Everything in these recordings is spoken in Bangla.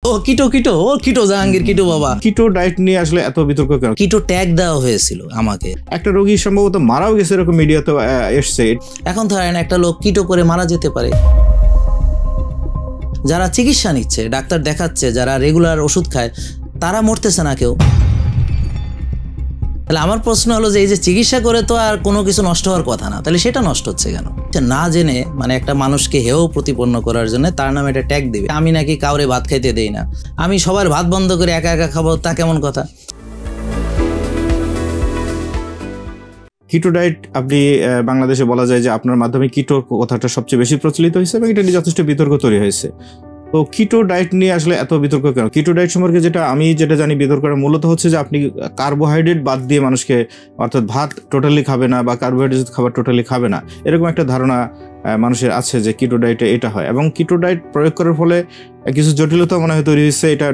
ও কিটো কিটো ও কিটো জাহাঙ্গীর কিটো বাবা। কিটো ডায়েট নিয়ে আসলে এত বিতর্ক কেন? কিটো ট্যাগ দেওয়া হয়েছিল আমাকে। একটা রোগী সম্ভবত মারাও গেছে এরকম মিডিয়াতে এসছে। এখন ধরেন একটা লোক কিটো করে মারা যেতে পারে। যারা চিকিৎসা নিচ্ছে, ডাক্তার দেখাচ্ছে, যারা রেগুলার ওষুধ খায়, তারা মরতেছে না কেউ। তাহলে আমার প্রশ্ন হলো যে এই যে চিকিৎসা করে তো আর কোনো কিছু নষ্ট হওয়ার কথা না, তাহলে সেটা নষ্ট হচ্ছে কেন? না জেনে মানে একটা মানুষকে হেয় প্রতিপন্ন করার জন্য তার নামে একটা ট্যাগ দিবে, আমি নাকি কাউরে ভাত খাইতে দেই না, আমি সবার ভাত বন্ধ করে একা একা খাবো, তা কেমন কথা? কিটো ডায়েট আপনি বাংলাদেশে বলা যায় যে আপনার মাধ্যমে কিটোর কথাটা সবচেয়ে বেশি প্রচলিত হয়েছে এবং এটা নিয়ে যথেষ্ট বিতর্ক তৈরি হয়েছে। তো কিটো ডায়েট নিয়ে আসলে এত বিতর্ক কেন? কিটো ডায়েট সম্পর্কে আমি যেটা জানি, বিতর্কটা মূলত হচ্ছে যে আপনি কার্বোহাইড্রেট বাদ দিয়ে মানুষকে, অর্থাৎ ভাত টোটালি খাবে না বা কার্বোহাইড্রেট খাবার টোটালি খাবে না, এরকম একটা ধারণা মানুষের আছে যে কিটো ডায়েটে এটা হয়। এবং কিটো ডায়েট প্রয়োগ করার ফলে কিছু জটিলতা মনে হয় তৈরি হয়েছে। এটা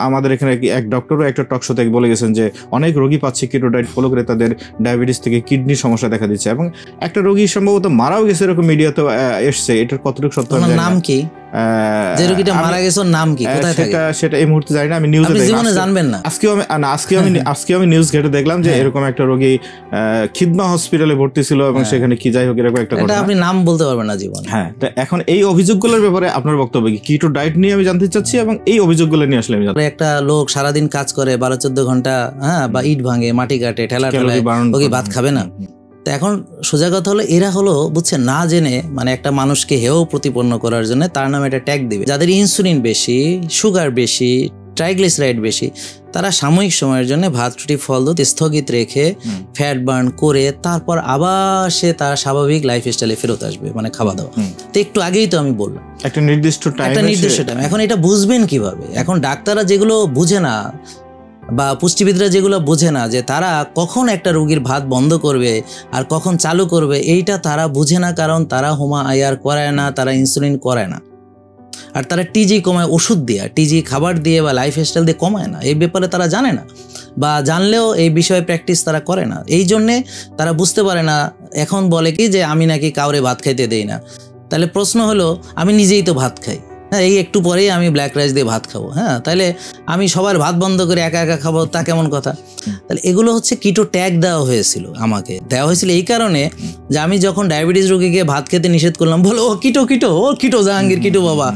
আমাদের এখানে এক ডক্টরও একটা টক শোতে বলে গেছেন যে অনেক রোগী পাচ্ছে কিটো ডায়েট ফলো করে তাদের ডায়াবেটিস থেকে কিডনির সমস্যা দেখা দিচ্ছে, এবং একটা রোগী সম্ভবত মারাও গেছে এরকম মিডিয়াতে এসছে। এটার কতটুকু সত্য? নাম কি? যে রোগীটা মারা গেছে ওর নাম কি? কোথায় থাকে? সেটা এই মুহূর্তে জানি না, আমি নিউজে দেখলাম। জীবনে জানবেন না? আজকে আমি নিউজ ঘেটে দেখলাম যে এরকম একটা রোগী খিদমা হসপিটালে ভর্তি ছিল এবং সেখানে কি যাই হোক এরকম একটা কথা। আপনি নাম বলতে পারবেন না জীবনে। হ্যাঁ, তো এখন এই অভিযোগগুলোর ব্যাপারে আপনার বক্তব্য কি? কিটো ডায়েট নিয়ে আমি জানতে চাচ্ছি এবং এই অভিযোগগুলো নিয়ে আসলে আমি জানতে। একটা লোক সারাদিন কাজ করে 12-14 ঘন্টা, হ্যাঁ, বা ইট ভাঙে, মাটি কাটে, ঠেলা ঠেলায়, ওকে ভাত খাবে না? তো এখন সোজা কথা হলো, এরা হলো বুঝছেন না জেনে মানে একটা মানুষকে হেয় প্রতিপন্ন করার জন্য তার নামে একটা ট্যাগ দিবে। যাদের ইনসুলিন বেশি, সুগার বেশি, ট্রাইগ্লিসারাইড বেশি, তারা সাময়িক সময়ের জন্য ভাত রুটি ফল দুধ স্থগিত রেখে ফ্যাট বার্ন করে তারপর আবার সে তার স্বাভাবিক লাইফস্টাইলে ফেরত আসবে, মানে খাওয়া দাওয়া। তো একটু আগেই তো আমি বললাম একটা নির্দিষ্ট টাইম। এখন এটা বুঝবেন কিভাবে? এখন ডাক্তাররা যেগুলো বুঝে না বা পুষ্টিবিদরা যেগুলো বোঝে না, যে তারা কখন একটা রোগীর ভাত বন্ধ করবে আর কখন চালু করবে, এইটা তারা বুঝে না, কারণ তারা হোমা আইআর করায় না, তারা ইনসুলিন করায় না, আর তারা টিজি কমায় ওষুধ দিয়ে, টিজি খাবার দিয়ে বা লাইফস্টাইল দিয়ে কমায় না। এই ব্যাপারে তারা জানে না, বা জানলেও এই বিষয়ে প্র্যাকটিস তারা করে না। এই জন্যে তারা বুঝতে পারে না। এখন বলে কি যে আমি নাকি কাউরে ভাত খাইতে দেই না। তাহলে প্রশ্ন হলো, আমি নিজেই তো ভাত খাই, হ্যাঁ, এই একটু পরেই আমি ব্ল্যাক রাইস দিয়ে ভাত খাবো, হ্যাঁ, তাহলে আমি সবার ভাত বন্ধ করে একা একা খাবো, তা কেমন কথা? তাহলে এগুলো হচ্ছে কিটো ট্যাগ দেওয়া হয়েছিল আমাকে। দেওয়া হয়েছিল এই কারণে যে আমি যখন ডায়াবেটিস রোগীকে ভাত খেতে নিষেধ করলাম, বলো ও কিটো কিটো ও কিটো জাহাঙ্গীর কিটো বাবা,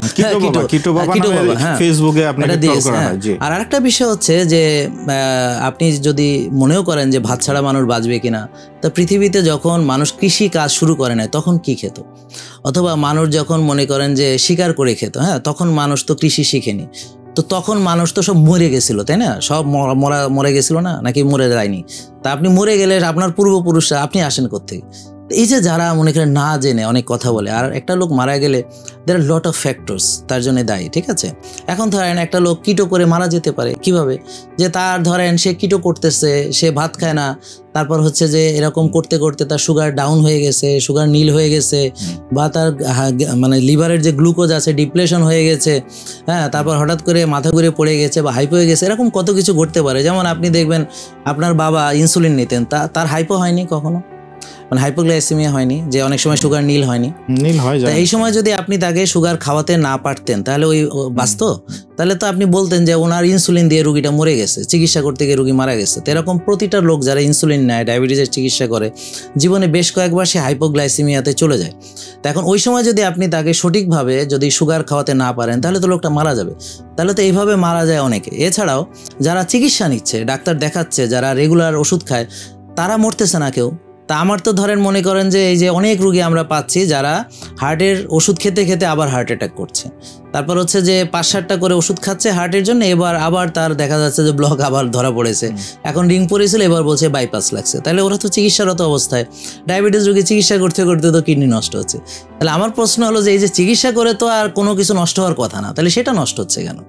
কিটো বাবা, হ্যাঁ, ফেসবুকে আপনাকে ট্রোল করা হয়। আর আরেকটা বিষয় হচ্ছে যে আপনি যদি মনেও করেন যে ভাত ছাড়া মানুষ বাঁচবে কিনা, তা পৃথিবীতে যখন মানুষ কৃষি কাজ শুরু করে না তখন কি খেত? অথবা মানুষ যখন মনে করেন যে শিকার করে খেত, হ্যাঁ, তখন মানুষ তো কৃষি শিখেনি। তো তখন মানুষ তো সব মরে গেছিল, তাই না? সব মরে গেছিল না, নাকি মরে যায়নি? তা আপনি মরে গেলে আপনার পূর্বপুরুষরা, আপনি আসেন কোত্থেকে? এই যে যারা মনে করেন না জেনে অনেক কথা বলে, আর একটা লোক মারা গেলে there are lot of factors তার জন্য দায়ী, ঠিক আছে? এখন ধরেন একটা লোক কিটো করে মারা যেতে পারে কিভাবে? যে তার ধরেন সে কিটো করতেছে, সে ভাত খায় না, তারপর হচ্ছে যে এরকম করতে করতে তার সুগার ডাউন হয়ে গেছে, সুগার নীল হয়ে গেছে, বা তার মানে লিভারের যে গ্লুকোজ আছে ডিপ্লেশন হয়ে গেছে, হ্যাঁ, তারপর হঠাৎ করে মাথা ঘুরে পড়ে গেছে বা হাইপো হয়ে গেছে, এরকম কত কিছু ঘটতে পারে। যেমন আপনি দেখবেন আপনার বাবা ইনসুলিন নিতেন, তার হাইপো হয়নি কখনো, মানে হাইপোগ্লাইসেমিয়া হয়নি, যে অনেক সময় সুগার নীল হয়নি, নীল হয়। এই সময় যদি আপনি তাকে সুগার খাওয়াতে না পারতেন তাহলে ওই বাঁচত? তাহলে তো আপনি বলতেন যে ওনার ইনসুলিন দিয়ে রুগীটা মরে গেছে, চিকিৎসা করতে গিয়ে রুগী মারা গেছে। তো এরকম প্রতিটা লোক যারা ইনসুলিন নেয়, ডায়াবেটিসের চিকিৎসা করে, জীবনে বেশ কয়েকবার সে হাইপোগ্লাইসেমিয়াতে চলে যায়। তো এখন ওই সময় যদি আপনি তাকে সঠিকভাবে যদি সুগার খাওয়াতে না পারেন তাহলে তো লোকটা মারা যাবে। তাহলে তো এইভাবে মারা যায় অনেকে। এছাড়াও যারা চিকিৎসা নিচ্ছে, ডাক্তার দেখাচ্ছে, যারা রেগুলার ওষুধ খায়, তারা মরতেছে না কেউ। তা আমার তো ধরেন মনে করেন যে এই যে অনেক রুগী আমরা পাচ্ছি যারা হার্টের ওষুধ খেতে খেতে আবার হার্ট অ্যাটাক করছে, তারপর হচ্ছে যে 5-7টা করে ওষুধ খাচ্ছে হার্টের জন্য, এবার আবার তার দেখা যাচ্ছে যে ব্লক আবার ধরা পড়েছে, এখন রিং পড়েছিল, এবার বলছে বাইপাস লাগছে। তাহলে ওরা তো চিকিৎসারত অবস্থায়, ডায়াবেটিস রোগী চিকিৎসা করতে করতে তো কিডনি নষ্ট হচ্ছে। তাহলে আমার প্রশ্ন হলো যে এই যে চিকিৎসা করে তো আর কোনো কিছু নষ্ট হওয়ার কথা না, তাহলে সেটা নষ্ট হচ্ছে কেন?